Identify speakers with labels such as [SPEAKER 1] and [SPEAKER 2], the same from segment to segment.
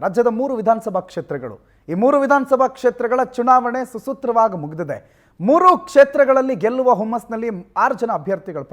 [SPEAKER 1] ರಾಜ್ಯದ 3 ವಿಧಾನಸಭಾ ಕ್ಷೇತ್ರಗಳು ಈ 3 ವಿಧಾನಸಭಾ ಕ್ಷೇತ್ರಗಳ ಚುನಾವಣೆ ಸುಸೂತ್ರವಾಗಿ ಮುಗಿದಿದೆ. 3 ಕ್ಷೇತ್ರಗಳಲ್ಲಿ ಗೆಲ್ಲುವ ಹುಮ್ಮಸ್ನಲ್ಲಿ 6 ಜನ ಅಭ್ಯರ್ಥಿಗಳು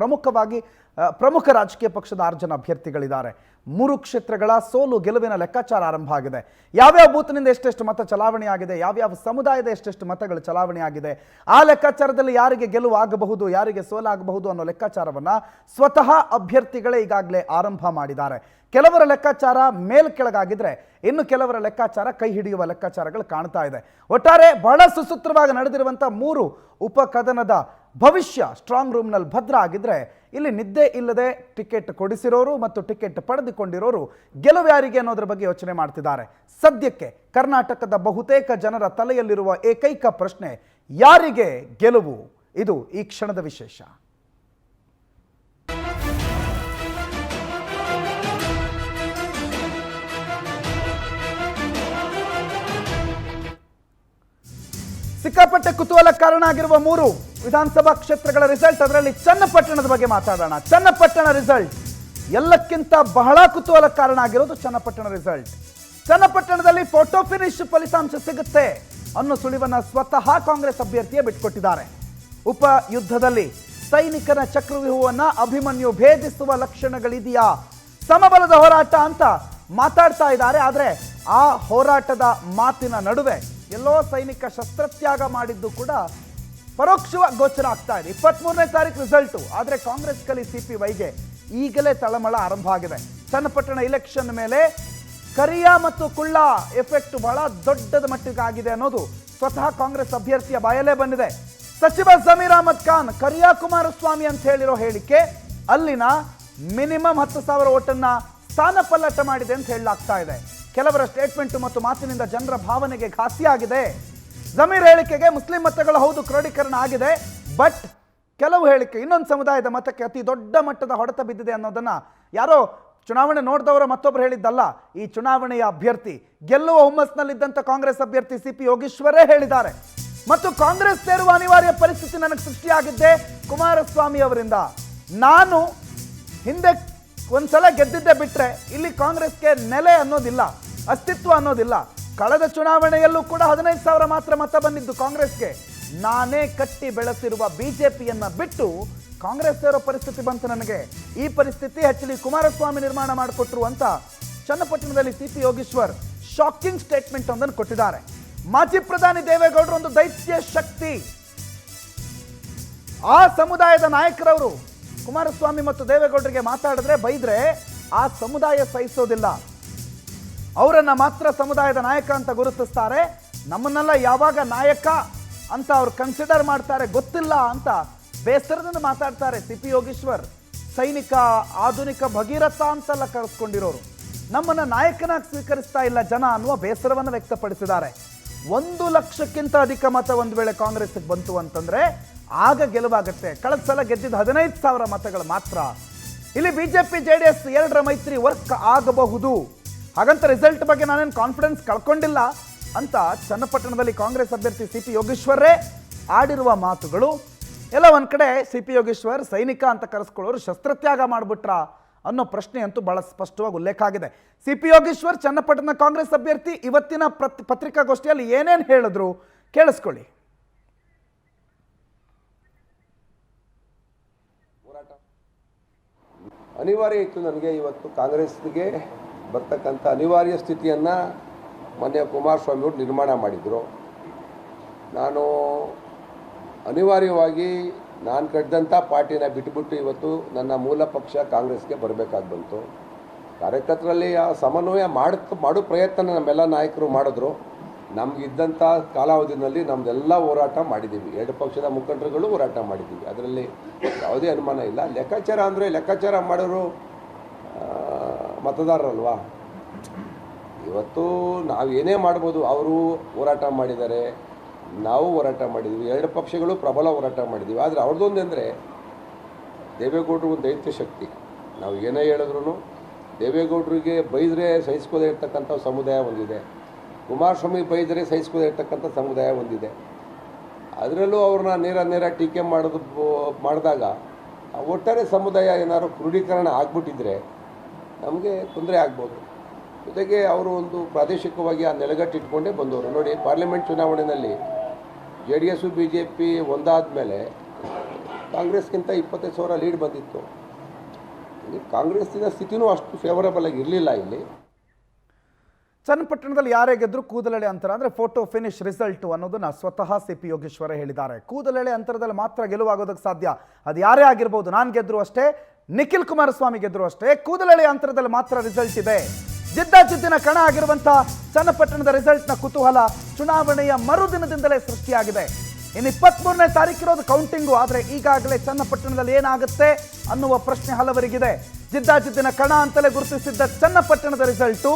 [SPEAKER 1] ಪ್ರಮುಖ ರಾಜಕೀಯ ಪಕ್ಷದ 6 ಜನ ಅಭ್ಯರ್ಥಿಗಳಿದ್ದಾರೆ. 3 ಕ್ಷೇತ್ರಗಳ ಸೋಲು ಗೆಲುವಿನ ಲೆಕ್ಕಾಚಾರ ಆರಂಭ ಆಗಿದೆ. ಯಾವ್ಯಾವ ಬೂತ್ನಿಂದ ಎಷ್ಟೆಷ್ಟು ಮತ ಚಲಾವಣೆ ಆಗಿದೆ, ಯಾವ್ಯಾವ ಸಮುದಾಯದ ಎಷ್ಟೆಷ್ಟು ಮತಗಳು ಚಲಾವಣೆ ಆಗಿದೆ, ಆ ಲೆಕ್ಕಾಚಾರದಲ್ಲಿ ಯಾರಿಗೆ ಗೆಲುವು ಆಗಬಹುದು, ಯಾರಿಗೆ ಸೋಲಾಗಬಹುದು ಅನ್ನೋ ಲೆಕ್ಕಾಚಾರವನ್ನ ಸ್ವತಃ ಅಭ್ಯರ್ಥಿಗಳೇ ಈಗಾಗಲೇ ಆರಂಭ ಮಾಡಿದ್ದಾರೆ. ಕೆಲವರ ಲೆಕ್ಕಾಚಾರ ಮೇಲ್ಕೆಳಗಾಗಿದ್ರೆ ಇನ್ನು ಕೆಲವರ ಲೆಕ್ಕಾಚಾರ ಕೈ ಹಿಡಿಯುವ ಲೆಕ್ಕಾಚಾರಗಳು ಕಾಣ್ತಾ ಇದೆ. ಒಟ್ಟಾರೆ ಬಹಳ ಸುಸೂತ್ರವಾಗಿ ನಡೆದಿರುವಂಥ 3 ಉಪಕದನದ ಭವಿಷ್ಯ ಸ್ಟ್ರಾಂಗ್ ರೂಮ್ನಲ್ಲಿ ಭದ್ರ ಆಗಿದ್ರೆ ಇಲ್ಲಿ ನಿದ್ದೆ ಇಲ್ಲದೆ ಟಿಕೆಟ್ ಕೊಡಿಸಿರೋರು ಮತ್ತು ಟಿಕೆಟ್ ಪಡೆದುಕೊಂಡಿರೋರು ಗೆಲುವು ಯಾರಿಗೆ ಅನ್ನೋದ್ರ ಬಗ್ಗೆ ಯೋಚನೆ ಮಾಡ್ತಿದ್ದಾರೆ. ಸದ್ಯಕ್ಕೆ ಕರ್ನಾಟಕದ ಬಹುತೇಕ ಜನರ ತಲೆಯಲ್ಲಿರುವ ಏಕೈಕ ಪ್ರಶ್ನೆ ಯಾರಿಗೆ ಗೆಲುವು? ಇದು ಈ ಕ್ಷಣದ ವಿಶೇಷ. ಸಿಕ್ಕಾಪಟ್ಟೆ ಕುತೂಹಲ ಕಾರಣ ಆಗಿರುವ 3 ವಿಧಾನಸಭಾ ಕ್ಷೇತ್ರಗಳ ರಿಸಲ್ಟ್, ಅದರಲ್ಲಿ ಚನ್ನಪಟ್ಟಣದ ಬಗ್ಗೆ ಮಾತಾಡೋಣ. ಚನ್ನಪಟ್ಟಣ ರಿಸಲ್ಟ್ ಎಲ್ಲಕ್ಕಿಂತ ಬಹಳ ಕುತೂಹಲ ಕಾರಣ ಆಗಿರೋದು ಚನ್ನಪಟ್ಟಣ ರಿಸಲ್ಟ್. ಚನ್ನಪಟ್ಟಣದಲ್ಲಿ ಫೋಟೋ ಫಿನಿಶ್ ಫಲಿತಾಂಶ ಸಿಗುತ್ತೆ ಅನ್ನೋ ಸುಳಿವನ್ನ ಸ್ವತಃ ಕಾಂಗ್ರೆಸ್ ಅಭ್ಯರ್ಥಿಯೇ ಬಿಟ್ಕೊಟ್ಟಿದ್ದಾರೆ. ಉಪ ಯುದ್ಧದಲ್ಲಿ ಸೈನಿಕನ ಚಕ್ರವ್ಯೂಹವನ್ನ ಅಭಿಮನ್ಯು ಭೇದಿಸುವ ಲಕ್ಷಣಗಳಿದೆಯಾ, ಸಮಬಲದ ಹೋರಾಟ ಅಂತ ಮಾತಾಡ್ತಾ ಇದ್ದಾರೆ. ಆದರೆ ಆ ಹೋರಾಟದ ಮಾತಿನ ನಡುವೆ ಎಲ್ಲೋ ಸೈನಿಕ ಶಸ್ತ್ರತ್ಯಾಗ ಮಾಡಿದ್ದು ಕೂಡ ಪರೋಕ್ಷವಾಗಿ ಗೋಚರ ಆಗ್ತಾ ಇದೆ. 23ನೇ ತಾರೀಕು ರಿಸಲ್ಟು, ಆದರೆ ಕಾಂಗ್ರೆಸ್ ಕಲಿ CPYಗೆ ಈಗಲೇ ತಳಮಳ ಆರಂಭ ಆಗಿದೆ. ಚನ್ನಪಟ್ಟಣ ಇಲೆಕ್ಷನ್ ಮೇಲೆ ಕರಿಯ ಮತ್ತು ಕುಳ್ಳ ಎಫೆಕ್ಟ್ ಬಹಳ ದೊಡ್ಡದ ಮಟ್ಟಿಗಾಗಿದೆ ಅನ್ನೋದು ಸ್ವತಃ ಕಾಂಗ್ರೆಸ್ ಅಭ್ಯರ್ಥಿಯ ಬಾಯಲ್ಲೇ ಬಂದಿದೆ. ಸಚಿವ ಜಮೀರ್ ಅಹಮದ್ ಖಾನ್ ಕರಿಯ ಕುಮಾರಸ್ವಾಮಿ ಅಂತ ಹೇಳಿರೋ ಹೇಳಿಕೆ ಅಲ್ಲಿನ ಮಿನಿಮಮ್ 10,000 ಓಟನ್ನ ಸ್ಥಾನಪಲ್ಲಟ ಮಾಡಿದೆ ಅಂತ ಹೇಳಲಾಗ್ತಾ ಇದೆ. ಕೆಲವರ ಸ್ಟೇಟ್ಮೆಂಟ್ ಮತ್ತು ಮಾತಿನಿಂದ ಜನರ ಭಾವನೆಗೆ ಘಾಸಿಯಾಗಿದೆ. ಜಮೀರ್ ಹೇಳಿಕೆಗೆ ಮುಸ್ಲಿಂ ಮತಗಳು ಹೌದು ಕ್ರೋಢೀಕರಣ ಆಗಿದೆ, ಬಟ್ ಕೆಲವು ಹೇಳಿಕೆ ಇನ್ನೊಂದು ಸಮುದಾಯದ ಮತಕ್ಕೆ ಅತಿ ದೊಡ್ಡ ಮಟ್ಟದ ಹೊಡೆತ ಬಿದ್ದಿದೆ ಅನ್ನೋದನ್ನ ಯಾರೋ ಚುನಾವಣೆ ನೋಡಿದವರು ಮತ್ತೊಬ್ಬರು ಹೇಳಿದ್ದಲ್ಲ. ಈ ಚುನಾವಣೆಯ ಅಭ್ಯರ್ಥಿ ಗೆಲ್ಲುವ ಹುಮ್ಮಸ್ನಲ್ಲಿದ್ದಂಥ ಕಾಂಗ್ರೆಸ್ ಅಭ್ಯರ್ಥಿ CP ಯೋಗೀಶ್ವರೇ ಹೇಳಿದ್ದಾರೆ. ಮತ್ತು ಕಾಂಗ್ರೆಸ್ ಸೇರುವ ಅನಿವಾರ್ಯ ಪರಿಸ್ಥಿತಿ ನನಗೆ ಸೃಷ್ಟಿಯಾಗಿದ್ದೆ ಕುಮಾರಸ್ವಾಮಿ ಅವರಿಂದ. ನಾನು ಹಿಂದೆ ಒಂದ್ಸಲ ಗೆದ್ದಿದ್ದೆ ಬಿಟ್ರೆ ಇಲ್ಲಿ ಕಾಂಗ್ರೆಸ್ಗೆ ನೆಲೆ ಅನ್ನೋದಿಲ್ಲ, ಅಸ್ತಿತ್ವ ಅನ್ನೋದಿಲ್ಲ. ಕಳೆದ ಚುನಾವಣೆಯಲ್ಲೂ ಕೂಡ 15,000 ಮಾತ್ರ ಮತ ಬಂದಿದ್ದು ಕಾಂಗ್ರೆಸ್ಗೆ. ನಾನೇ ಕಟ್ಟಿ ಬೆಳೆಸಿರುವ BJPಯನ್ನ ಬಿಟ್ಟು ಕಾಂಗ್ರೆಸ್ ಸೇರೋ ಪರಿಸ್ಥಿತಿ ಬಂತು ನನಗೆ. ಈ ಪರಿಸ್ಥಿತಿ HD ಕುಮಾರಸ್ವಾಮಿ ನಿರ್ಮಾಣ ಮಾಡಿಕೊಟ್ರು ಅಂತ ಚನ್ನಪಟ್ಟಣದಲ್ಲಿ CP ಯೋಗೀಶ್ವರ್ ಶಾಕಿಂಗ್ ಸ್ಟೇಟ್ಮೆಂಟ್ ಒಂದನ್ನು ಕೊಟ್ಟಿದ್ದಾರೆ. ಮಾಜಿ ಪ್ರಧಾನಿ ದೇವೇಗೌಡರು ಒಂದು ದೈತ್ಯ ಶಕ್ತಿ. ಆ ಸಮುದಾಯದ ನಾಯಕರವರು ಕುಮಾರಸ್ವಾಮಿ ಮತ್ತು ದೇವೇಗೌಡರಿಗೆ ಮಾತಾಡಿದ್ರೆ ಬೈದ್ರೆ ಆ ಸಮುದಾಯ ಸಹಿಸೋದಿಲ್ಲ. ಅವರನ್ನ ಮಾತ್ರ ಸಮುದಾಯದ ನಾಯಕ ಅಂತ ಗುರುತಿಸ್ತಾರೆ. ನಮ್ಮನ್ನೆಲ್ಲ ಯಾವಾಗ ನಾಯಕ ಅಂತ ಅವ್ರು ಕನ್ಸಿಡರ್ ಮಾಡ್ತಾರೆ ಗೊತ್ತಿಲ್ಲ ಅಂತ ಬೇಸರದಿಂದ ಮಾತಾಡ್ತಾರೆ CP ಯೋಗೀಶ್ವರ್. ಸೈನಿಕ, ಆಧುನಿಕ ಭಗೀರಥ ಅಂತೆಲ್ಲ ಕರೆಸ್ಕೊಂಡಿರೋರು ನಮ್ಮನ್ನ ನಾಯಕನಾಗಿ ಸ್ವೀಕರಿಸ್ತಾ ಇಲ್ಲ ಜನ ಅನ್ನುವ ಬೇಸರವನ್ನು ವ್ಯಕ್ತಪಡಿಸಿದ್ದಾರೆ. 1 ಲಕ್ಷಕ್ಕಿಂತ ಅಧಿಕ ಮತ ಒಂದು ವೇಳೆ ಕಾಂಗ್ರೆಸ್ಗೆ ಬಂತು ಅಂತಂದ್ರೆ ಆಗ ಗೆಲುವಾಗುತ್ತೆ. ಕಳೆದ ಸಲ ಗೆದ್ದಿದ್ದು 15,000 ಮತಗಳು ಮಾತ್ರ. ಇಲ್ಲಿ BJP JDS 2ರ ಮೈತ್ರಿ ವರ್ಕ್ ಆಗಬಹುದು. ಹಾಗಂತ ರಿಸಲ್ಟ್ ಬಗ್ಗೆ ನಾನೇನು ಕಾನ್ಫಿಡೆನ್ಸ್ ಕಳ್ಕೊಂಡಿಲ್ಲ ಅಂತ ಚನ್ನಪಟ್ಟಣದಲ್ಲಿ ಕಾಂಗ್ರೆಸ್ ಅಭ್ಯರ್ಥಿ CP ಯೋಗೀಶ್ವರೇ ಆಡಿರುವ ಮಾತುಗಳು. ಎಲ್ಲ ಒಂದ್ ಕಡೆ CP ಯೋಗೀಶ್ವರ್ ಸೈನಿಕ ಅಂತ ಕರೆಸ್ಕೊಳ್ಳೋರು ಶಸ್ತ್ರತ್ಯಾಗ ಮಾಡಿಬಿಟ್ರ ಅನ್ನೋ ಪ್ರಶ್ನೆ ಅಂತೂ ಬಹಳ ಸ್ಪಷ್ಟವಾಗಿ ಉಲ್ಲೇಖ ಆಗಿದೆ. CP ಯೋಗೀಶ್ವರ್ ಚನ್ನಪಟ್ಟಣ ಕಾಂಗ್ರೆಸ್ ಅಭ್ಯರ್ಥಿ ಇವತ್ತಿನ ಪತ್ರಿಕಾಗೋಷ್ಠಿಯಲ್ಲಿ ಏನೇನು ಹೇಳಿದ್ರು ಕೇಳಿಸ್ಕೊಳ್ಳಿ.
[SPEAKER 2] ಅನಿವಾರ್ಯ ಇತ್ತು ನನಗೆ ಇವತ್ತು ಕಾಂಗ್ರೆಸ್ಗೆ ಬರ್ತಕ್ಕಂಥ ಅನಿವಾರ್ಯ ಸ್ಥಿತಿಯನ್ನು ಮೊನ್ನೆ ಕುಮಾರಸ್ವಾಮಿ ಅವರು ನಿರ್ಮಾಣ ಮಾಡಿದರು. ನಾನು ಅನಿವಾರ್ಯವಾಗಿ ನಾನು ಕಟ್ಟಿದಂಥ ಪಾರ್ಟಿನ ಬಿಟ್ಟುಬಿಟ್ಟು ಇವತ್ತು ನನ್ನ ಮೂಲ ಪಕ್ಷ ಕಾಂಗ್ರೆಸ್ಗೆ ಬರಬೇಕಾಗಿ ಬಂತು. ಕಾರ್ಯಕರ್ತರಲ್ಲಿ ಆ ಸಮನ್ವಯ ಮಾಡೋ ಪ್ರಯತ್ನ ನಮ್ಮೆಲ್ಲ ನಾಯಕರು ಮಾಡಿದ್ರು. ನಮಗಿದ್ದಂಥ ಕಾಲಾವಧಿನಲ್ಲಿ ನಮ್ಮದೆಲ್ಲ ಹೋರಾಟ ಮಾಡಿದ್ದೀವಿ. 2 ಪಕ್ಷದ ಮುಖಂಡರುಗಳು ಹೋರಾಟ ಮಾಡಿದ್ದೀವಿ. ಅದರಲ್ಲಿ ಯಾವುದೇ ಅನುಮಾನ ಇಲ್ಲ. ಲೆಕ್ಕಾಚಾರ ಅಂದರೆ ಲೆಕ್ಕಾಚಾರ ಮಾಡೋರು ಮತದಾರರಲ್ವಾ. ಇವತ್ತು ನಾವು ಏನೇ ಮಾಡ್ಬೋದು. ಅವರು ಹೋರಾಟ ಮಾಡಿದ್ದಾರೆ, ನಾವು ಹೋರಾಟ ಮಾಡಿದ್ದೀವಿ. 2 ಪಕ್ಷಗಳು ಪ್ರಬಲ ಹೋರಾಟ ಮಾಡಿದ್ದೀವಿ. ಆದರೆ ಅವ್ರದ್ದೊಂದು ಅಂದರೆ ದೇವೇಗೌಡರು ಒಂದು ದೈತ್ಯ ಶಕ್ತಿ. ನಾವು ಏನೇ ಹೇಳಿದ್ರು ದೇವೇಗೌಡರಿಗೆ ಬೈದರೆ ಸಹಿಸ್ಕೋದೇ ಇರ್ತಕ್ಕಂಥ ಸಮುದಾಯ ಒಂದಿದೆ, ಕುಮಾರಸ್ವಾಮಿ ಬೈದರೆ ಸಹಿಸ್ಕೋದೇ ಇರ್ತಕ್ಕಂಥ ಸಮುದಾಯ ಒಂದಿದೆ. ಅದರಲ್ಲೂ ಅವ್ರನ್ನ ನೇರ ಟೀಕೆ ಮಾಡಿದಾಗ ಒಟ್ಟಾರೆ ಸಮುದಾಯ ಏನಾದ್ರು ಕ್ರೋಢೀಕರಣ ಆಗ್ಬಿಟ್ಟಿದ್ರೆ ನಮಗೆ ತೊಂದರೆ ಆಗ್ಬೋದು. ಜೊತೆಗೆ ಅವರು ಒಂದು ಪ್ರಾದೇಶಿಕವಾಗಿ ಆ ನೆಲೆಗಟ್ಟಿಟ್ಕೊಂಡೇ ಬಂದವರು. ನೋಡಿ, ಪಾರ್ಲಿಮೆಂಟ್ ಚುನಾವಣೆಯಲ್ಲಿ JDS BJP ಒಂದಾದ ಮೇಲೆ ಕಾಂಗ್ರೆಸ್ಗಿಂತ 25,000 ಲೀಡ್ ಬಂದಿತ್ತು. ಇಲ್ಲಿ ಕಾಂಗ್ರೆಸ್ಸಿನ ಸ್ಥಿತಿನೂ ಅಷ್ಟು ಫೇವರಬಲ್ ಆಗಿ ಇರಲಿಲ್ಲ. ಇಲ್ಲಿ
[SPEAKER 1] ಚನ್ನಪಟ್ಟಣದಲ್ಲಿ ಯಾರೇ ಗೆದ್ರು ಕೂದಲೆಳೆ ಅಂತರ ಅಂದರೆ ಫೋಟೋ ಫಿನಿಶ್ ರಿಸಲ್ಟ್ ಅನ್ನೋದನ್ನ ಸ್ವತಃ CP ಯೋಗೇಶ್ವರ ಹೇಳಿದ್ದಾರೆ. ಕೂದಲೆಳೆ ಅಂತರದಲ್ಲಿ ಮಾತ್ರ ಗೆಲುವಾಗೋದಕ್ಕೆ ಸಾಧ್ಯ. ಅದು ಯಾರೇ ಆಗಿರ್ಬೋದು, ನಾನು ಗೆದ್ರು ಅಷ್ಟೇ, ನಿಖಿಲ್ ಕುಮಾರಸ್ವಾಮಿ ಗೆದ್ರು ಅಷ್ಟೇ, ಕೂದಲೆಳೆ ಅಂತರದಲ್ಲಿ ಮಾತ್ರ ರಿಸಲ್ಟ್ ಇದೆ. ಜಿದ್ದಾಜಿದ್ದಿನ ಕಣ ಆಗಿರುವಂತಹ ಚನ್ನಪಟ್ಟಣದ ರಿಸಲ್ಟ್ನ ಕುತೂಹಲ ಚುನಾವಣೆಯ ಮರುದಿನದಿಂದಲೇ ಸೃಷ್ಟಿಯಾಗಿದೆ. ಇನ್ನು 23ನೇ ತಾರೀಕಿರೋದು ಕೌಂಟಿಂಗು. ಆದರೆ ಈಗಾಗಲೇ ಚನ್ನಪಟ್ಟಣದಲ್ಲಿ ಏನಾಗುತ್ತೆ ಅನ್ನುವ ಪ್ರಶ್ನೆ ಹಲವರಿಗಿದೆ. ಜಿದ್ದಾಜಿದ್ದಿನ ಕಣ ಅಂತಲೇ ಗುರುತಿಸಿದ್ದ ಚನ್ನಪಟ್ಟಣದ ರಿಸಲ್ಟು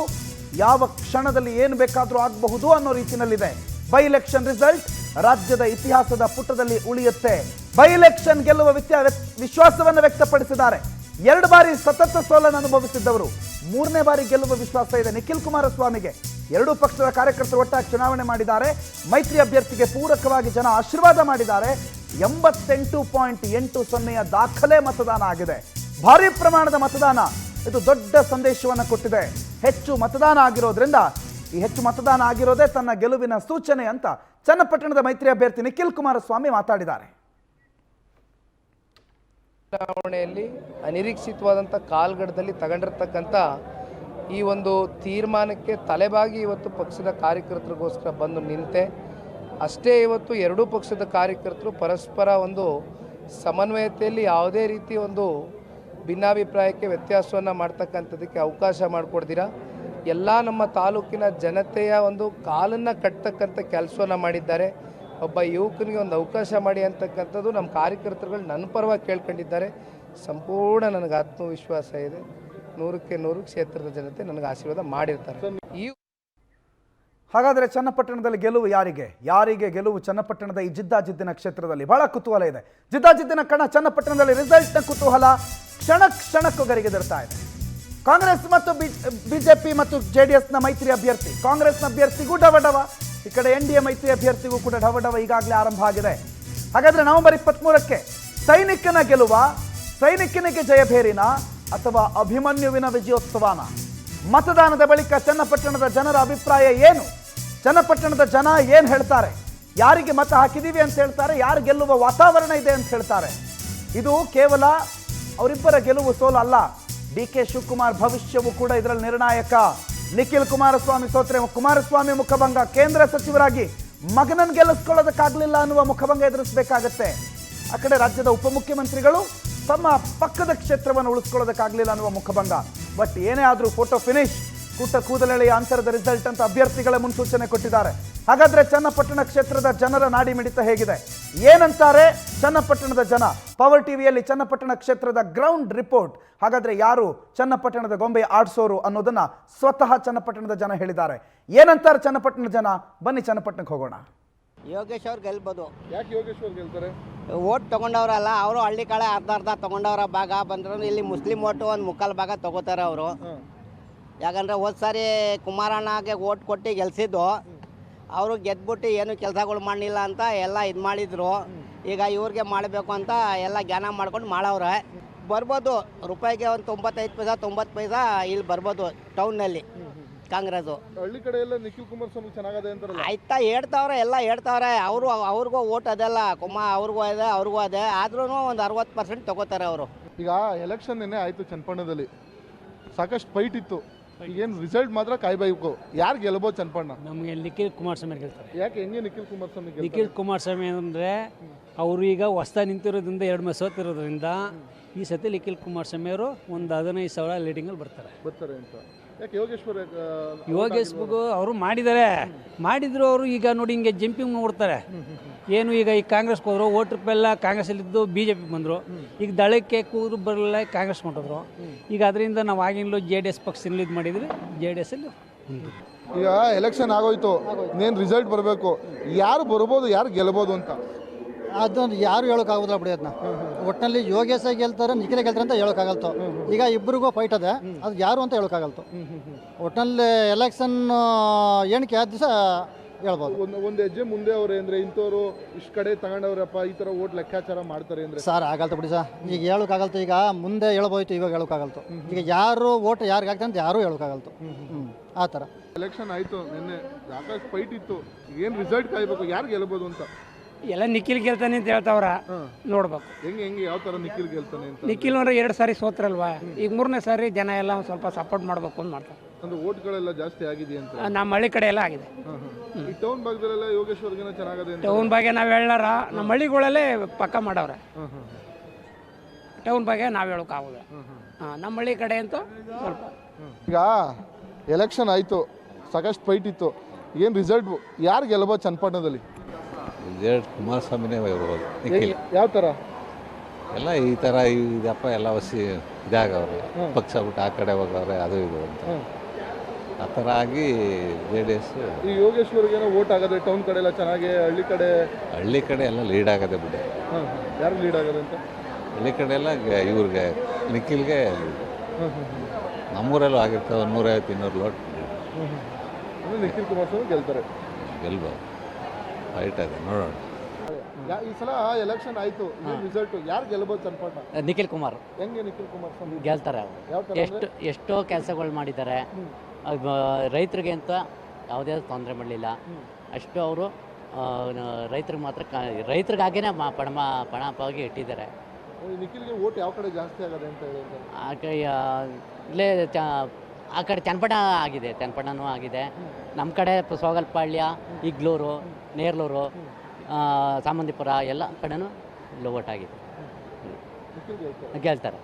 [SPEAKER 1] ಯಾವ ಕ್ಷಣದಲ್ಲಿ ಏನು ಬೇಕಾದರೂ ಆಗಬಹುದು ಅನ್ನೋ ರೀತಿಯಲ್ಲಿದೆ. ಬೈ ಎಲೆಕ್ಷನ್ ರಿಸಲ್ಟ್ ರಾಜ್ಯದ ಇತಿಹಾಸದ ಪುಟದಲ್ಲಿ ಉಳಿಯುತ್ತೆ. ಬೈ ಎಲೆಕ್ಷನ್ ಗೆಲ್ಲುವ ವಿಶ್ವಾಸವನ್ನು ವ್ಯಕ್ತಪಡಿಸಿದ್ದಾರೆ. 2 ಬಾರಿ ಸತತ ಸೋಲನ್ನು ಅನುಭವಿಸಿದ್ದವರು 3ನೇ ಬಾರಿ ಗೆಲ್ಲುವ ವಿಶ್ವಾಸ ಇದೆ ನಿಖಿಲ್ ಕುಮಾರಸ್ವಾಮಿಗೆ. 2 ಪಕ್ಷದ ಕಾರ್ಯಕರ್ತರು ಒಟ್ಟಾಗಿ ಚುನಾವಣೆ ಮಾಡಿದ್ದಾರೆ. ಮೈತ್ರಿ ಅಭ್ಯರ್ಥಿಗೆ ಪೂರಕವಾಗಿ ಜನ ಆಶೀರ್ವಾದ ಮಾಡಿದ್ದಾರೆ. 88.80 ದಾಖಲೆ ಮತದಾನ ಆಗಿದೆ. ಭಾರಿ ಪ್ರಮಾಣದ ಮತದಾನ. ಇದು ದೊಡ್ಡ ಸಂದೇಶವನ್ನು ಕೊಟ್ಟಿದೆ. ಹೆಚ್ಚು ಮತದಾನ ಆಗಿರೋದ್ರಿಂದ ಈ ಹೆಚ್ಚು ಮತದಾನ ಆಗಿರೋದೇ ತನ್ನ ಗೆಲುವಿನ ಸೂಚನೆ ಅಂತ ಚನ್ನಪಟ್ಟಣದ ಮೈತ್ರಿ ಅಭ್ಯರ್ಥಿ ನಿಖಿಲ್ ಕುಮಾರಸ್ವಾಮಿ ಮಾತಾಡಿದ್ದಾರೆ.
[SPEAKER 3] ಚುನಾವಣೆಯಲ್ಲಿ ಅನಿರೀಕ್ಷಿತವಾದಂಥ ಕಾಲ್ಗಡದಲ್ಲಿ ತಗೊಂಡಿರ್ತಕ್ಕಂಥ ಈ ಒಂದು ತೀರ್ಮಾನಕ್ಕೆ ತಲೆಬಾಗಿ ಇವತ್ತು ಪಕ್ಷದ ಕಾರ್ಯಕರ್ತರಿಗೋಸ್ಕರ ಬಂದು ನಿಂತೆ. ಅಷ್ಟೇ ಇವತ್ತು 2 ಪಕ್ಷದ ಕಾರ್ಯಕರ್ತರು ಪರಸ್ಪರ ಒಂದು ಸಮನ್ವಯತೆಯಲ್ಲಿ ಯಾವುದೇ ರೀತಿ ಒಂದು ಭಿನ್ನಾಭಿಪ್ರಾಯಕ್ಕೆ ವ್ಯತ್ಯಾಸವನ್ನು ಮಾಡ್ತಕ್ಕಂಥದ್ದಕ್ಕೆ ಅವಕಾಶ ಮಾಡಿಕೊಡ್ದಿರ ಎಲ್ಲ ನಮ್ಮ ತಾಲೂಕಿನ ಜನತೆಯ ಒಂದು ಕಾಲನ್ನು ಕಟ್ತಕ್ಕಂಥ ಕೆಲಸವನ್ನು ಮಾಡಿದ್ದಾರೆ. ಒಬ್ಬ ಯುವಕನಿಗೆ ಒಂದು ಅವಕಾಶ ಮಾಡಿ ಅಂತಕ್ಕಂಥದ್ದು ನಮ್ಮ ಕಾರ್ಯಕರ್ತರುಗಳು ನನ್ನ ಪರವಾಗಿ ಕೇಳ್ಕೊಂಡಿದ್ದಾರೆ. ಸಂಪೂರ್ಣ ನನಗೆ ಆತ್ಮವಿಶ್ವಾಸ ಇದೆ. 100ಕ್ಕೆ 100 ಕ್ಷೇತ್ರದ ಜನತೆ ನನಗೆ ಆಶೀರ್ವಾದ ಮಾಡಿರ್ತಾರೆ. ಈ
[SPEAKER 1] ಹಾಗಾದರೆ ಚನ್ನಪಟ್ಟಣದಲ್ಲಿ ಗೆಲುವು ಯಾರಿಗೆ ಗೆಲುವು ಚನ್ನಪಟ್ಟಣದ ಈ ಜಿದ್ದಾಜಿದ್ದಿನ ಕ್ಷೇತ್ರದಲ್ಲಿ ಬಹಳ ಕುತೂಹಲ ಇದೆ. ಜಿದ್ದಾಜಿದ್ದಿನ ಕಣ ಚನ್ನಪಟ್ಟಣದಲ್ಲಿ ರಿಸಲ್ಟ್ನ ಕುತೂಹಲ ಕ್ಷಣಕ್ಕೂ ಗರಿಗೆದರ್ತಾ ಇದೆ. ಕಾಂಗ್ರೆಸ್ ಮತ್ತು ಬಿಜೆಪಿ ಮತ್ತು JDSನ ಮೈತ್ರಿ ಅಭ್ಯರ್ಥಿ, ಕಾಂಗ್ರೆಸ್ನ ಅಭ್ಯರ್ಥಿಗೂ ಡವಡವ, ಈ ಕಡೆ NDA ಮೈತ್ರಿ ಅಭ್ಯರ್ಥಿಗೂ ಕೂಡ ಡವಡವ ಈಗಾಗಲೇ ಆರಂಭ ಆಗಿದೆ. ಹಾಗಾದರೆ ನವೆಂಬರ್ 23ಕ್ಕೆ ಸೈನಿಕನ ಗೆಲುವ, ಸೈನಿಕನಿಗೆ ಜಯಭೇರಿನ ಅಥವಾ ಅಭಿಮನ್ಯುವಿನ ವಿಜಯೋತ್ಸವನ? ಮತದಾನದ ಬಳಿಕ ಚನ್ನಪಟ್ಟಣದ ಜನರ ಅಭಿಪ್ರಾಯ ಏನು? ಚನ್ನಪಟ್ಟಣದ ಜನ ಏನು ಹೇಳ್ತಾರೆ? ಯಾರಿಗೆ ಮತ ಹಾಕಿದೀವಿ ಅಂತ ಹೇಳ್ತಾರೆ, ಯಾರು ಗೆಲ್ಲುವ ವಾತಾವರಣ ಇದೆ ಅಂತ ಹೇಳ್ತಾರೆ? ಇದು ಕೇವಲ ಅವರಿಬ್ಬರ ಗೆಲುವು ಸೋಲು ಅಲ್ಲ. DK ಶಿವಕುಮಾರ್ ಭವಿಷ್ಯವು ಕೂಡ ಇದರಲ್ಲಿ ನಿರ್ಣಾಯಕ. ನಿಖಿಲ್ ಕುಮಾರಸ್ವಾಮಿ ಸೋತ್ರೆ ಕುಮಾರಸ್ವಾಮಿ ಮುಖಭಂಗ, ಕೇಂದ್ರ ಸಚಿವರಾಗಿ ಮಗನನ್ನು ಗೆಲ್ಲಿಸ್ಕೊಳ್ಳೋದಕ್ಕಾಗಲಿಲ್ಲ ಅನ್ನುವ ಮುಖಭಂಗ ಎದುರಿಸಬೇಕಾಗತ್ತೆ. ಆ ಕಡೆ ರಾಜ್ಯದ ಉಪಮುಖ್ಯಮಂತ್ರಿಗಳು ತಮ್ಮ ಪಕ್ಕದ ಕ್ಷೇತ್ರವನ್ನು ಉಳಿಸ್ಕೊಳ್ಳೋದಕ್ಕಾಗಲಿಲ್ಲ ಅನ್ನುವ ಮುಖಭಂಗ. ಬಟ್ ಏನೇ ಆದರೂ ಫೋಟೋ ಫಿನಿಶ್, ಕೂದಲೆಳೆಯ ಅಂತರದ ರಿಸಲ್ಟ್ ಅಂತ ಅಭ್ಯರ್ಥಿಗಳ ಮುನ್ಸೂಚನೆ ಕೊಟ್ಟಿದ್ದಾರೆ. ಹಾಗಾದ್ರೆ ಚನ್ನಪಟ್ಟಣ ಕ್ಷೇತ್ರದ ಜನರ ನಾಡಿ ಮಿಡಿತ ಹೇಗಿದೆ, ಏನಂತಾರೆ ಚನ್ನಪಟ್ಟಣದ ಜನ? ಪವರ್ ಟಿವಿಯಲ್ಲಿ ಚನ್ನಪಟ್ಟಣ ಕ್ಷೇತ್ರದ ಗ್ರೌಂಡ್ ರಿಪೋರ್ಟ್. ಹಾಗಾದ್ರೆ ಯಾರು ಚನ್ನಪಟ್ಟಣದ ಗೊಂಬೆ ಆಡ್ಸೋರು ಅನ್ನೋದನ್ನ ಸ್ವತಃ ಚನ್ನಪಟ್ಟಣದ ಜನ ಹೇಳಿದ್ದಾರೆ. ಏನಂತಾರೆ ಚನ್ನಪಟ್ಟಣದ ಜನ? ಬನ್ನಿ ಚನ್ನಪಟ್ಟಣಕ್ಕೆ ಹೋಗೋಣ.
[SPEAKER 4] ಯೋಗೇಶ್ ಅವ್ರು ಗೆಲ್ಬೋದು.
[SPEAKER 5] ಯಾಕೆ ಯೋಗೇಶ್ವರ್ ಗೆಲ್ತಾರೆ?
[SPEAKER 4] ಓಟ್ ತೊಗೊಂಡವ್ರಲ್ಲ ಅವರು, ಹಳ್ಳಿ ಕಡೆ ಅರ್ಧ ತೊಗೊಂಡವ್ರ ಭಾಗ ಬಂದ್ರು. ಇಲ್ಲಿ ಮುಸ್ಲಿಂ ಓಟು ಒಂದು 3/4 ಭಾಗ ತೊಗೋತಾರೆ ಅವರು. ಯಾಕಂದರೆ ಹೋದ ಸಾರಿ ಕುಮಾರಣ್ಣಗೆ ಓಟ್ ಕೊಟ್ಟು ಗೆಲ್ಸಿದ್ದು, ಅವರು ಗೆದ್ಬಿಟ್ಟು ಏನು ಕೆಲಸಗಳು ಮಾಡಲಿಲ್ಲ ಅಂತ ಎಲ್ಲ ಇದು ಮಾಡಿದ್ರು. ಈಗ ಇವ್ರಿಗೆ ಮಾಡಬೇಕು ಅಂತ ಎಲ್ಲ ಜ್ಞಾನ ಮಾಡ್ಕೊಂಡು ಮಾಡವ್ರೆ. ಬರ್ಬೋದು, ರೂಪಾಯಿಗೆ ಒಂದು 95 ಪೈಸಾ 90 ಪೈಸಾ ಇಲ್ಲಿ ಬರ್ಬೋದು ಟೌನ್ನಲ್ಲಿ ಕಾಂಗ್ರೆಸ್ಸು.
[SPEAKER 5] ಹಳ್ಳಿ ಕಡೆ ಎಲ್ಲ ನಿಖಿಲ್ ಕುಮಾರಸ್ವಾಮಿ ಚೆನ್ನಾಗದೆ ಅಂತಾರಲ್ಲ.
[SPEAKER 4] ಆಯ್ತಾ ಹೇಳ್ತಾವ್ರೆ, ಎಲ್ಲ ಹೇಳ್ತಾವ್ರೆ. ಅವ್ರಿಗೂ ಓಟ್ ಅದೆಲ್ಲ ಅವ್ರಿಗೂ ಇದೆ, ಅವ್ರಿಗೂ ಅದೇ. ಆದ್ರೂ ಒಂದು 60% ತಗೋತಾರೆ ಅವರು.
[SPEAKER 5] ಈಗ ಎಲೆಕ್ಷನ್ ನಿನ್ನೆ ಆಯಿತು ಚನ್ನಪಣ್ಣದಲ್ಲಿ, ಸಾಕಷ್ಟು ಫೈಟ್ ಇತ್ತು. ಈಗೇನು ರಿಸಲ್ಟ್ ಮಾತ್ರ ಕಾಯ್ಬೇಕು. ಯಾರು ಗೆಲ್ಬೋದು ಚನ್ನಪಣ್ಣ?
[SPEAKER 6] ನಮಗೆ ನಿಖಿಲ್ ಕುಮಾರಸ್ವಾಮಿ ಗೆಲ್ತಾರೆ.
[SPEAKER 5] ಯಾಕೆ ಹೆಂಗೆ ನಿಖಿಲ್ ಕುಮಾರಸ್ವಾಮಿ ಗೆಲ್ತಾರೆ?
[SPEAKER 6] ನಿಖಿಲ್ ಕುಮಾರಸ್ವಾಮಿ ಅಂದರೆ ಅವರು ಈಗ ಹೊಸ ನಿಂತಿರೋದ್ರಿಂದ 2 ಮ್ಯಾಚ್ ಸೋತಿರೋದ್ರಿಂದ ಈ ಸತಿ ನಿಖಿಲ್ ಕುಮಾರಸ್ವಾಮಿ ಅವರು ಒಂದು 15,000 ಲೀಡಿಂಗಲ್ಲಿ ಬರ್ತಾರೆ
[SPEAKER 5] ಅಂತ. ಯಾಕೆ ಯೋಗೇಶ್ವರ್
[SPEAKER 6] ಯೋಗೇಶ್ವರ್ಗೂ ಅವರು ಮಾಡಿದ್ರು ಅವರು ಈಗ ನೋಡಿ ಹಿಂಗೆ ಜಂಪಿಂಗ್ ನೋಡ್ತಾರೆ. ಏನು ಈಗ ಕಾಂಗ್ರೆಸ್ಗೆ ಹೋದ್ರು, ಓಟ್ರಿಪ್ಪೆಲ್ಲ ಕಾಂಗ್ರೆಸ್ಸಲ್ಲಿದ್ದು BJP ಬಂದರು. ಈಗ ದಳಕ್ಕೆ ಕೂದ್ರು ಬರಲಿಲ್ಲ, ಕಾಂಗ್ರೆಸ್ ಹೊಂಟೋದ್ರು. ಈಗ ಅದರಿಂದ ನಾವು ಆಗಿನಲ್ಲೂ JDS ಪಕ್ಷದಲ್ಲಿ ಇದು ಮಾಡಿದ್ವಿ, JDSಲ್ಲಿ
[SPEAKER 5] ಈಗ ಎಲೆಕ್ಷನ್ ಆಗೋಯ್ತು, ಇನ್ನೇನು ರಿಸಲ್ಟ್ ಬರಬೇಕು. ಯಾರು ಬರ್ಬೋದು, ಯಾರು ಗೆಲ್ಬೋದು ಅಂತ?
[SPEAKER 7] ಅದನ್ನು ಯಾರು ಹೇಳೋಕ್ಕಾಗೋದಿಲ್ಲ ಬಿಡಿ. ಅದನ್ನ ಒಟ್ಟಿನಲ್ಲಿ ಯೋಗೇಶ ಗೆಲ್ತಾರೆ, ನಿಖಿಲ ಗೆಲ್ತಾರೆ ಅಂತ ಹೇಳೋಕ್ಕಾಗಲ್ತು. ಈಗ ಇಬ್ಬರಿಗೂ ಫೈಟ್ ಅದೇ, ಅದು ಯಾರು ಅಂತ ಹೇಳೋಕ್ಕಾಗಲ್ತು. ಒಟ್ಟಿನಲ್ಲಿ ಎಲೆಕ್ಷನ್ ಏನಕ್ಕೆ 2 ದಿವಸ ಹೇಳ್ಬೋದು.
[SPEAKER 5] ಒಂದು ಹೆಜ್ಜೆ ಮುಂದೆ ಅವ್ರೆ ಅಂದರೆ ಇಂಥವ್ರು ಇಷ್ಟು ಕಡೆ ತಗೊಂಡವ್ರಪ್ಪ ಈ ಥರ ಓಟ್ ಲೆಕ್ಕಾಚಾರ ಮಾಡ್ತಾರೆ ಅಂದರೆ
[SPEAKER 7] ಸರ್ ಆಗಲ್ತು ಬಿಡಿ ಸರ್, ಈಗ ಹೇಳೋಕ್ಕಾಗಲ್ತು. ಈಗ ಮುಂದೆ ಹೇಳ್ಬೋಯ್ತು, ಇವಾಗ ಹೇಳೋಕ್ಕಾಗಲ್ತು. ಈಗ ಯಾರು ಓಟ್ ಯಾರಿಗೆ ಆಗ್ತದೆ ಅಂತ ಯಾರೂ ಹೇಳೋಕ್ಕಾಗಲ್ತು. ಆ ಥರ
[SPEAKER 5] ಎಲೆಕ್ಷನ್ ಆಯಿತು, ನಿನ್ನೆ ಸಾಕಷ್ಟು ಫೈಟ್ ಇತ್ತು. ಏನು ರಿಸಲ್ಟ್ ಕಾಯ್ಬೇಕು, ಯಾರು ಗೆಲ್ಬೋದು ಅಂತ?
[SPEAKER 6] ಎಲ್ಲ ನಿಖಿಲ್ ಗೆಲ್ತಾನೆ ಅಂತ ಹೇಳ್ತಾವ್ರ, ನೋಡ್ಬೇಕು.
[SPEAKER 5] ಹೆಂಗೆ ಯಾವ ಥರ ನಿಖಿಲ್ ಗೆಲ್ತಾನೆ ಅಂತ?
[SPEAKER 6] ನಿಖಿಲ್ ಅಂದ್ರೆ 2 ಸಾರಿ ಸೋತ್ರಲ್ವಾ, ಈಗ 3ನೇ ಸಾರಿ ಜನ ಎಲ್ಲ ಒಂದು ಸ್ವಲ್ಪ ಸಪೋರ್ಟ್ ಮಾಡ್ಬೇಕು ಅಂತ ಮಾಡ್ತಾರೆ.
[SPEAKER 5] ಅಂದ್ರೆ ಓಟ್ಗಳೆಲ್ಲ ಜಾಸ್ತಿ ಆಗಿದೆ ಅಂತ.
[SPEAKER 6] ನಮ್ಮ ಹಳ್ಳಿ ಕಡೆ ಎಲ್ಲ ಆಗಿದೆ.
[SPEAKER 5] ಈ ಟೌನ್ ಭಾಗದಲ್ಲೆಲ್ಲ ಯೋಗೇಶ್ವರ್ಗಿನ ಚೆನ್ನಾಗದೆ ಅಂತ.
[SPEAKER 6] ಟೌನ್ ಬಗ್ಗೆ ನಾವು ಹೇಳಾರ, ನಮ್ಮ ಹಳ್ಳಿಗಳಲ್ಲೇ ಪಕ್ಕ ಮಾಡವ್ರೆ. ಟೌನ್ ಬಗ್ಗೆ ನಾವು ಹೇಳೋಕ್ಕಾಗೋದು. ನಮ್ಮ ಹಳ್ಳಿ ಕಡೆ ಅಂತೂ ಸ್ವಲ್ಪ.
[SPEAKER 5] ಈಗ ಎಲೆಕ್ಷನ್ ಆಯಿತು, ಸಾಕಷ್ಟು ಫೈಟ್ ಇತ್ತು. ಏನು ರಿಸಲ್ಟ್ ಯಾರು ಗೆಲ್ಬೋದು ಚನ್ನಪಟ್ಟಣದಲ್ಲಿ?
[SPEAKER 8] ಕುಮಾರಸ್ವಾಮಿನೇ ಬರ್ಬೋದು. ನಿಖಿಲ್
[SPEAKER 5] ಯಾವ ಥರ?
[SPEAKER 8] ಎಲ್ಲ ಈ ಥರ ಇದಪ್ಪ ಎಲ್ಲ ಹೊಸಿ ಇದಾಗವ್ರೆ, ಪಕ್ಷ ಬಿಟ್ಟು ಆ ಕಡೆ ಹೋಗವ್ರೆ, ಅದು ಇದು ಅಂತ ಆ ಥರ ಆಗಿ JDS.
[SPEAKER 5] ಈ ಯೋಗೇಶ್ವರ್ಗೇನೋ ಓಟ್ ಆಗದೆ ಟೌನ್ ಕಡೆ ಎಲ್ಲ ಚೆನ್ನಾಗಿ,
[SPEAKER 8] ಹಳ್ಳಿ ಕಡೆ ಎಲ್ಲ ಲೀಡ್ ಆಗದೆ ಬಿಡಿ.
[SPEAKER 5] ಯಾರು ಲೀಡ್ ಆಗದೆ ಅಂತ?
[SPEAKER 8] ಹಳ್ಳಿ ಕಡೆ ಎಲ್ಲ ಇವ್ರಿಗೆ ನಿಖಿಲ್ಗೆ. ನಮ್ಮೂರಲ್ಲೂ ಆಗಿರ್ತಾವೆ 150-200 ಲೋಟ್.
[SPEAKER 5] ನಿಖಿಲ್ ಕುಮಾರಸ್ವಾಮಿ ಗೆಲ್ತಾರೆ,
[SPEAKER 8] ಗೆಲ್ಬೋದು. ಫೈಟ್ ಇದೆ, ನೋಡೋಣ.
[SPEAKER 5] ಈ ಸಲ ಎಲೆಕ್ಷನ್ ಆಯಿತು, ಏನು ರಿಸಲ್ಟ್ ಯಾರು ಗೆಲ್ಬೋದು ಚನ್ನಪಟ್ಟಣ?
[SPEAKER 9] ನಿಖಿಲ್ ಕುಮಾರ್
[SPEAKER 5] ಹೆಂಗೆ ನಿಖಿಲ್ ಕುಮಾರಸ್ವಾಮಿ
[SPEAKER 9] ಗೆಲ್ತಾರೆ.
[SPEAKER 5] ಯಾವ ಥರ?
[SPEAKER 9] ಎಷ್ಟೋ ಕೆಲಸಗಳು ಮಾಡಿದ್ದಾರೆ ರೈತರಿಗೆ ಅಂತ, ಯಾವುದೇ ತೊಂದರೆ ಮಾಡಲಿಲ್ಲ. ಅಷ್ಟು ಅವರು ರೈತರಿಗೆ ಮಾತ್ರ ರೈತರಿಗಾಗಿನೇ ಪಣವಾಗಿ ಇಟ್ಟಿದ್ದಾರೆ.
[SPEAKER 5] ನಿಖಿಲ್ಗೆ ಓಟ್ ಯಾವ ಕಡೆ ಜಾಸ್ತಿ ಆಗದೆ ಅಂತ ಹೇಳಿ?
[SPEAKER 9] ಇಲ್ಲೇ ಆ ಕಡೆ ಚನ್ನಪಟ್ಟಣ ಆಗಿದೆ, ಚನ್ನಪಟ್ಟಣನೂ ಆಗಿದೆ. ನಮ್ಮ ಕಡೆ ಸೋಗಲ್ಪಾಳ್ಯ, ಇಗ್ಲೂರು, ನೇರ್ಲೂರು, ಸಾಮಂತಿಪುರ ಎಲ್ಲ ಕಡೆನೂ ಓಟ್ ಆಗಿದೆ. ಗೆಲ್ತಾರೆ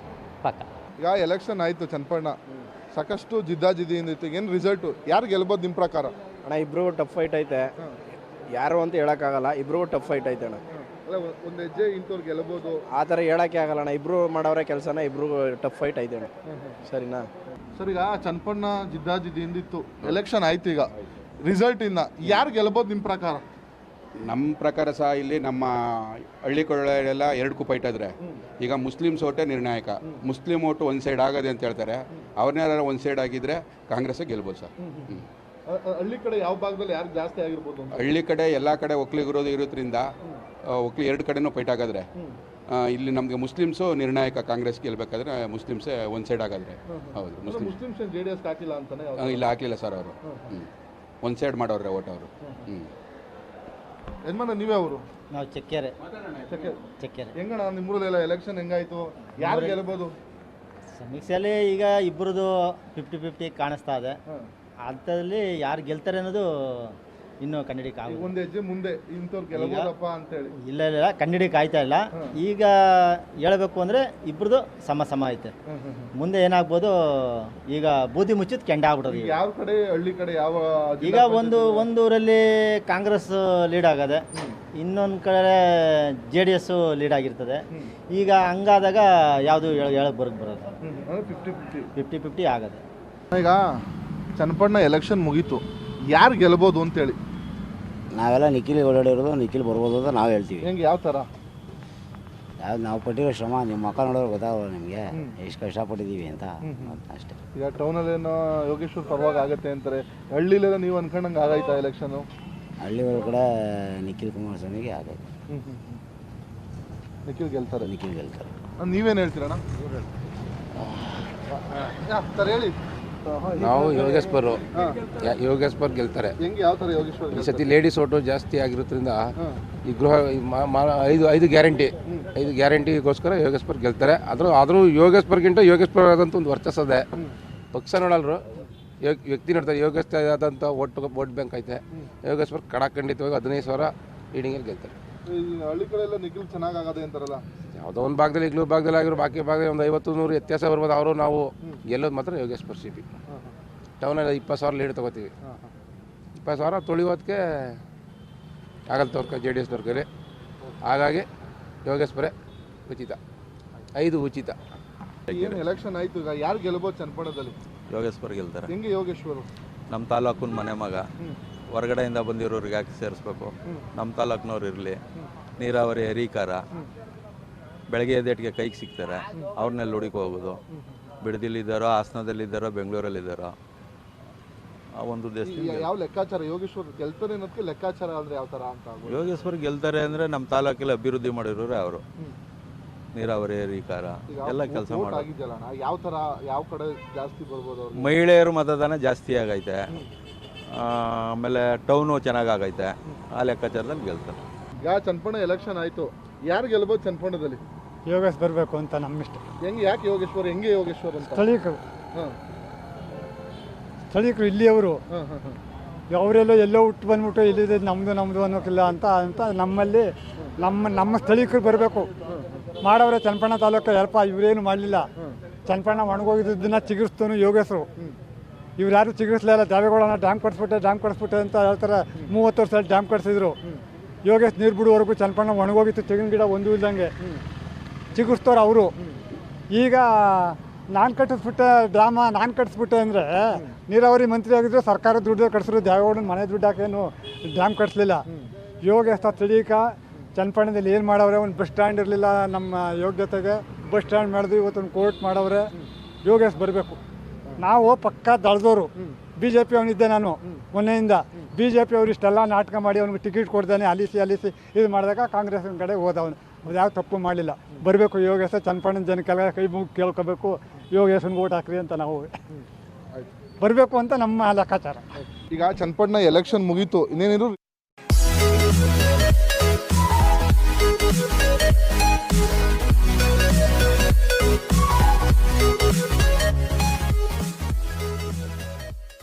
[SPEAKER 9] ಪಕ್ಕ.
[SPEAKER 5] ಈಗ ಎಲೆಕ್ಷನ್ ಆಯಿತು ಚನ್ನಪಟ್ಟಣ, ಸಾಕಷ್ಟು ಜಿದ್ದಾಜಿದ್ದಿಯಿಂದ ಇತ್ತು. ಏನು ರಿಸಲ್ಟು ಯಾರು ಗೆಲ್ಬೋದು ನಿಮ್ಮ ಪ್ರಕಾರ?
[SPEAKER 10] ಅಣ್ಣ ಇಬ್ರಿಗೂ ಟಫ್ ಫೈಟ್ ಐತೆ, ಯಾರು ಅಂತ ಹೇಳೋಕ್ಕಾಗಲ್ಲ. ಇಬ್ರಿಗೂ ಟಫ್ ಫೈಟ್ ಐತೆ ಅಣ್ಣ.
[SPEAKER 5] ಅಲ್ಲ, ಒಂದು ಹೆಜ್ಜೆ ಇಂಥವ್ರು ಗೆಲ್ಬೋದು
[SPEAKER 10] ಆ ಥರ ಹೇಳೋಕ್ಕೆ ಆಗಲ್ಲ ಅಣ್ಣ. ಇಬ್ರು ಮಾಡವ್ರೆ ಕೆಲಸನ, ಇಬ್ರಿಗೂ ಟಫ್ ಫೈಟ್ ಐತೆ ಅಣ್ಣ. ಸರಿನಾ
[SPEAKER 5] ಸರ್? ಈಗ ಚನ್ನಪಟ್ಟಣ ಜಿದ್ದಾಜಿದ್ದಿಯಿಂದ ಇತ್ತು, ಎಲೆಕ್ಷನ್ ಆಯ್ತು, ಈಗ ರಿಸಲ್ಟ್ ಇನ್ನ ಯಾರು ಗೆಲ್ಬೋದು ನಿಮ್ಮ ಪ್ರಕಾರ?
[SPEAKER 11] ನಮ್ಮ ಪ್ರಕಾರ ಸಹ ಇಲ್ಲಿ ನಮ್ಮ ಹಳ್ಳಿ ಕಡೆಯೆಲ್ಲ 2 ಕೂಪ ಇಟ್ಟಿದ್ರೆ, ಈಗ ಮುಸ್ಲಿಮ್ಸ್ ಓಟೇ ನಿರ್ಣಾಯಕ. ಮುಸ್ಲಿಂ ಓಟು ಒಂದು ಸೈಡ್ ಆಗದೆ ಅಂತ ಹೇಳ್ತಾರೆ. ಅವ್ರನ್ನೆಲ್ಲ ಒಂದು ಸೈಡ್ ಆಗಿದ್ರೆ ಕಾಂಗ್ರೆಸ್ ಗೆಲ್ಬೋದು ಸರ್.
[SPEAKER 5] ಹಳ್ಳಿ ಕಡೆ ಯಾವ ಭಾಗದಲ್ಲಿ ಯಾರು ಜಾಸ್ತಿ ಆಗಿರ್ಬೋದು?
[SPEAKER 11] ಹಳ್ಳಿ ಕಡೆ ಎಲ್ಲ ಕಡೆ ಒಕ್ಕಲಿಗರು ಇರೋದ್ರಿಂದ ಒಕ್ಕಲಿ 2 ಕಡೆನೂ ಫೈಟ್ ಆಗಿದ್ರೆ, ಇಲ್ಲಿ ನಮಗೆ ಮುಸ್ಲಿಮ್ಸು ನಿರ್ಣಾಯಕ. ಕಾಂಗ್ರೆಸ್ ಗೆಲ್ಬೇಕಾದ್ರೆ ಮುಸ್ಲಿಮ್ಸೇ ಒಂದು ಸೈಡ್ ಆಗಿದ್ರೆ. ಹೌದು,
[SPEAKER 5] ಮುಸ್ಲಿಮ್ಸ್ JDS ಹಾಕಿಲ್ಲ ಅಂತಾನೆ?
[SPEAKER 11] ಇಲ್ಲ, ಹಾಕಲಿಲ್ಲ ಸರ್ ಅವರು. ಒಂದು ಸೈಡ್ ಮಾಡೋರೆ ಓಟ್ ಅವರು.
[SPEAKER 5] ಯಜಮಾನ ನೀವೇ ಅವರು?
[SPEAKER 7] ನಾವು ಚೆಕ್ಕೆರೆ.
[SPEAKER 5] ಹೆಂಗಣ್ಣ ನಿಮ್ಮೂರಲ್ಲೆಲ್ಲ ಎಲೆಕ್ಷನ್ ಹೆಂಗಾಯ್ತು, ಯಾರು ಗೆಲ್ಬೋದು?
[SPEAKER 7] ಸಮೀಕ್ಷೆಯಲ್ಲಿ ಈಗ ಇಬ್ಬರದು 50-50 ಕಾಣಿಸ್ತಾ ಇದೆ. ಅಂಥದ್ರಲ್ಲಿ ಯಾರು ಗೆಲ್ತಾರೆ ಅನ್ನೋದು ಇನ್ನೂ ಕಂಡಿಡಿಕೆ ಆಗ.
[SPEAKER 5] ಒಂದು ಹೆಜ್ಜೆ ಮುಂದೆ ಇಂಥವ್ರು ಗೆಲ್ಬೋದಪ್ಪ ಅಂತೇಳಿ?
[SPEAKER 7] ಇಲ್ಲ ಕಂಡಿಡಿಕೆ ಆಯ್ತಾ ಇಲ್ಲ. ಈಗ ಹೇಳಬೇಕು ಅಂದರೆ ಇಬ್ಬರದು ಸಮ ಐತೆ. ಮುಂದೆ ಏನಾಗ್ಬೋದು, ಈಗ ಬೂದಿ ಮುಚ್ಚಿದ ಕೆಂಡ ಆಗ್ಬಿಡೋದು.
[SPEAKER 5] ಯಾವ ಕಡೆ ಹಳ್ಳಿ ಕಡೆ ಯಾವ?
[SPEAKER 7] ಈಗ ಒಂದೂರಲ್ಲಿ ಕಾಂಗ್ರೆಸ್ ಲೀಡ್ ಆಗದೆ, ಇನ್ನೊಂದು ಕಡೆ JDS ಲೀಡ್ ಆಗಿರ್ತದೆ. ಈಗ ಹಂಗಾದಾಗ ಯಾವುದು ಹೇಳಕ್ಕೆ ಬರೋದು 50-50 ಆಗದೆ.
[SPEAKER 5] ಈಗ ಚನ್ನಪಟ್ಟಣ ಎಲೆಕ್ಷನ್ ಮುಗೀತು, ಯಾರು ಗೆಲ್ಬೋದು ಅಂತೇಳಿ?
[SPEAKER 4] ನಾವೆಲ್ಲ ನಿಖಿಲ್ ಓಡಾಡಿರೋದು, ನಿಖಿಲ್ ಬರ್ಬೋದು ಅಂತ ನಾವು ಹೇಳ್ತೀವಿ.
[SPEAKER 5] ಹೆಂಗೆ ಯಾವ ಥರ?
[SPEAKER 4] ಯಾವ್ದು ನಾವು ಪಟ್ಟಿರೋ ಶ್ರಮ ನಿಮ್ಮ ಮಕ್ಕ ನೋಡೋರು ಗೊತ್ತಾಗಲ್ಲ ನಿಮಗೆ ಎಷ್ಟು ಕಷ್ಟಪಟ್ಟಿದ್ದೀವಿ ಅಂತ ಅಷ್ಟೇ.
[SPEAKER 5] ಈಗ ಟೌನಲ್ಲೇನೋ ಯೋಗೇಶ್ವರ್ ಪರವಾಗಿ ಆಗುತ್ತೆ ಅಂತಾರೆ, ಹಳ್ಳಿಲೆಲ್ಲ ನೀವು ಅನ್ಕೊಂಡಂಗೆ ಆಗೈತಾ ಎಲೆಕ್ಷನು?
[SPEAKER 4] ಹಳ್ಳಿ ಒಳಗಡೆ ನಿಖಿಲ್ ಕುಮಾರಸ್ವಾಮಿಗೆ ಆಗೈತೆ.
[SPEAKER 5] ನಿಖಿಲ್ ಗೆಲ್ತಾರೆ. ನೀವೇನು ಹೇಳ್ತೀರಣ್ಣ? ಸರ್ ಹೇಳಿ.
[SPEAKER 2] ನಾವು ಯೋಗೇಶ್ವರ್ ಗೆಲ್ತಾರೆ.
[SPEAKER 5] ಹೆಂಗೆ ಯಾವ ಥರ ಯೋಗೇಶ್ವರ್?
[SPEAKER 2] ಈ ಸತಿ ಲೇಡೀಸ್ ಓಟು ಜಾಸ್ತಿ ಆಗಿರೋದ್ರಿಂದ ಈ ಗೃಹ 5 ಗ್ಯಾರಂಟಿಗೋಸ್ಕರ ಯೋಗೇಶ್ವರ್ ಗೆಲ್ತಾರೆ. ಆದರೂ ಯೋಗೇಶ್ವರ್ಗಿಂತ ಯೋಗೇಶ್ವರ್ ಆದಂಥ ಒಂದು ವರ್ಚಸ್ಸದೆ. ಪಕ್ಷ ನೋಡಲ್ರು, ವ್ಯಕ್ತಿ ನೋಡ್ತಾರೆ. ಯೋಗೇಶ್ವರ್ ಆದಂಥ ವೋಟ್ ಬ್ಯಾಂಕ್ ಐತೆ. ಯೋಗೇಶ್ವರ್ ಖಂಡಿತವಾಗಿ 15,000 ಲೀಡಿಂಗಲ್ಲಿ ಗೆಲ್ತಾರೆ.
[SPEAKER 5] ಹಳ್ಳಿ ಕಡೆ ಎಲ್ಲ ನಿಖಿಲ್ ಚೆನ್ನಾಗಿ ಆಗದೆ ಅಂತಾರಲ್ಲ?
[SPEAKER 2] ಯಾವುದೋ ಒಂದು ಭಾಗದಲ್ಲಿ ಇಗ್ಲೂರು ಭಾಗದಲ್ಲಿ ಆಗಿರೋ, ಬಾಕಿ ಭಾಗದಲ್ಲಿ ಒಂದು 50-100 ವ್ಯತ್ಯಾಸ ಬರ್ಬೋದು. ಅವರು ನಾವು ಗೆಲ್ಲೋದು ಮಾತ್ರ ಯೋಗೇಶ್ವರ್ CP. ಟೌನಲ್ಲಿ 20,000 ಲೀಡ್ ತೊಗೋತೀವಿ. 20,000 ತೊಳಿಯೋದಕ್ಕೆ ಆಗಲ್ತವ್ರ JDS ಕೈಲಿ. ಹಾಗಾಗಿ ಯೋಗೇಶ್ವರೇ ಉಚಿತ, 5 ಉಚಿತ.
[SPEAKER 5] ಏನು ಎಲೆಕ್ಷನ್ ಆಯಿತು, ಈಗ ಯಾರು ಗೆಲ್ಬೋದು ಚನ್ನಪಟ್ಟಣದಲ್ಲಿ?
[SPEAKER 8] ಯೋಗೇಶ್ವರ್ ಗೆಲ್ತಾರೆ.
[SPEAKER 5] ಹೆಂಗೆ ಯೋಗೇಶ್ವರು?
[SPEAKER 8] ನಮ್ಮ ತಾಲೂಕಿನ ಮನೆ ಮಗ, ಹೊರಗಡೆಯಿಂದ ಬಂದಿರೋರಿಗೆ ಯಾಕೆ ಸೇರಿಸ್ಬೇಕು? ನಮ್ಮ ತಾಲೂಕಿನವ್ರು ಇರಲಿ. ನೀರಾವರಿ ಹರಿಕಾರ, ಬೆಳಗ್ಗೆ ಎದ್ದೇಟಿಗೆ ಕೈಗೆ ಸಿಗ್ತಾರೆ, ಅವ್ರನ್ನೆಲ್ಲ ಹುಡುಕಿ ಹೋಗೋದು. ಬಿಡದಿಲ್ಲಿದ್ದಾರೋ, ಹಾಸನದಲ್ಲಿದ್ದಾರೋ, ಬೆಂಗಳೂರಲ್ಲಿದ್ದಾರೋ ಆ ಒಂದು ಉದ್ದೇಶದಿಂದ
[SPEAKER 5] ಯಾವ ಲೆಕ್ಕಾಚಾರ ಯೋಗೇಶ್ವರ್ ಗೆಲ್ತಾರೆ ಅನ್ನೋದಕ್ಕೆ ಲೆಕ್ಕಾಚಾರ ಅಂದ್ರೆ ಯಾವ ಥರ ಅಂತ ಆಗ್ಬೋದು?
[SPEAKER 8] ಯೋಗೇಶ್ವರ್ ಗೆಲ್ತಾರೆ ಅಂದರೆ ನಮ್ಮ ತಾಲೂಕಲ್ಲಿ ಅಭಿವೃದ್ಧಿ ಮಾಡಿರೋರೆ ಅವರು. ನೀರಾವರಿ ಹರಿಕಾರ
[SPEAKER 5] ಈಗ
[SPEAKER 8] ಎಲ್ಲ ಕೆಲಸ
[SPEAKER 5] vote
[SPEAKER 8] ಮಾಡೋದು.
[SPEAKER 5] ಆಗಿದೆಯಲ್ಲ ಅಣ್ಣ, ಯಾವ ಥರ ಯಾವ ಕಡೆ ಜಾಸ್ತಿ ಬರ್ಬೋದು ಅವ್ರಿಗೆ?
[SPEAKER 8] ಮಹಿಳೆಯರು ಮತದಾನ ಜಾಸ್ತಿ ಆಗೈತೆ, ಆಮೇಲೆ ಟೌನು ಚೆನ್ನಾಗೈತೆ, ಆ ಲೆಕ್ಕಾಚಾರದಲ್ಲಿ ಗೆಲ್ತಾರೆ.
[SPEAKER 5] ಈಗ ಚನ್ನಪಣ್ಣ ಎಲೆಕ್ಷನ್ ಆಯ್ತು, ಯಾರು ಗೆಲ್ಬೋದು ಚನ್ನಪಣ್ಣದಲ್ಲಿ?
[SPEAKER 12] ಯೋಗೇಶ್ ಬರಬೇಕು ಅಂತ ನಮ್ಮಿಷ್ಟ.
[SPEAKER 5] ಹೆಂಗೆ, ಯಾಕೆ ಯೋಗೇಶ್ವರ್, ಹೆಂಗೆ ಯೋಗೇಶ್ವರ್ ಅಂತ?
[SPEAKER 12] ಸ್ಥಳೀಕರು
[SPEAKER 5] ಹಾಂ
[SPEAKER 12] ಸ್ಥಳೀಕರು ಇಲ್ಲಿಯವರು
[SPEAKER 5] ಹಾಂ ಹಾಂ ಹಾಂ
[SPEAKER 12] ಅವರೆಲ್ಲ ಎಲ್ಲೋ ಹುಟ್ಟು ಬಂದ್ಬಿಟ್ಟು ಇಲ್ಲಿದೆ ನಮ್ಮದು ಅನ್ನೋಕ್ಕಿಲ್ಲ ಅಂತ ನಮ್ಮಲ್ಲಿ ನಮ್ಮ ಸ್ಥಳೀಕರು ಬರಬೇಕು. ಮಾಡವ್ರೆ ಚನ್ನಪಣ್ಣ ತಾಲೂಕು ಸ್ವಲ್ಪ ಇವರೇನು ಮಾಡಲಿಲ್ಲ. ಚನ್ನಪಣ್ಣ ಒಣಗೋಗಿದ್ದನ್ನ ಚಿಗುರಿಸ್ತನು ಯೋಗೇಶರು. ಇವ್ರು ಯಾರು ಚಿಗುರಿಸ್ಲಿಲ್ಲ. ದೇವೇಗೌಡನ ಡ್ಯಾಮ್ ಕಟ್ಸ್ಬಿಟ್ಟೆ ಅಂತ ಹೇಳ್ತಾರೆ. 30 ವರ್ಷ ಡ್ಯಾಮ್ ಕಟ್ಸಿದ್ರು. ಯೋಗೇಶ್ ನೀರು ಬಿಡುವವರೆಗೂ ಚನ್ನಪಣ್ಣ ಒಣಗೋಗಿತ್ತು, ತೆಂಗಿನ ಗಿಡ ಒಂದೂ ಇಲ್ದಂಗೆ ಚಿಗುರಿಸ್ತವ್ರು ಅವರು. ಈಗ ನಾನು ಕಟ್ಟಿಸ್ಬಿಟ್ಟೆ ಅಂದರೆ ನೀರಾವರಿ ಮಂತ್ರಿ ಆಗಿದ್ರು ಸರ್ಕಾರ ದುಡ್ಡು ಕಟ್ಸಿದ್ರು. ದೇವೇಗೌಡನ ಮನೆ ದುಡ್ಡು ಹಾಕೇನು ಡ್ಯಾಮ್ ಕಟ್ಸಲಿಲ್ಲ. ಯೋಗೇಶ್ ಸ್ಥಳೀಕ ಚನ್ನಪಣ್ಣದಲ್ಲಿ ಏನು ಮಾಡವ್ರೆ, ಒಂದು ಬಸ್ ಸ್ಟ್ಯಾಂಡ್ ಇರಲಿಲ್ಲ ನಮ್ಮ ಯೋಗ್ಯತೆಗೆ, ಬಸ್ ಸ್ಟ್ಯಾಂಡ್ ಮಾಡಿದ್ವಿ, ಇವತ್ತೊಂದು ಕೋರ್ಟ್ ಮಾಡವ್ರೆ. ಯೋಗೇಶ್ ಬರಬೇಕು. ನಾವು ಪಕ್ಕ ದಳದವರು. BJP ಅವನಿದ್ದೆ ನಾನು ಮೊನ್ನೆಯಿಂದ. BJP ಅವ್ರು ಇಷ್ಟೆಲ್ಲ ನಾಟಕ ಮಾಡಿ ಅವ್ನಿಗೆ ಟಿಕೆಟ್ ಕೊಡ್ತಾನೆ, ಅಲಿಸಿ ಇದು ಮಾಡಿದಾಗ ಕಾಂಗ್ರೆಸ್ನ ಕಡೆ ಹೋದವನು. ಅದು ಯಾವ ತಪ್ಪು ಮಾಡಲಿಲ್ಲ. ಬರಬೇಕು ಯೋಗೇಶ. ಚನ್ನಪಣ್ಣನ ಜನಕ್ಕೆಲ್ಲ ಕೈ ಮುಗಿ ಕೇಳ್ಕೋಬೇಕು, ಯೋಗೇಶನ್ಗೆ ಓಟ್ ಹಾಕ್ರಿ ಅಂತ ನಾವು ಬರಬೇಕು ಅಂತ ನಮ್ಮ ಲೆಕ್ಕಾಚಾರ.
[SPEAKER 5] ಈಗ ಚನ್ನಪಣ್ಣ ಎಲೆಕ್ಷನ್ ಮುಗೀತು, ಇನ್ನೇನಿರು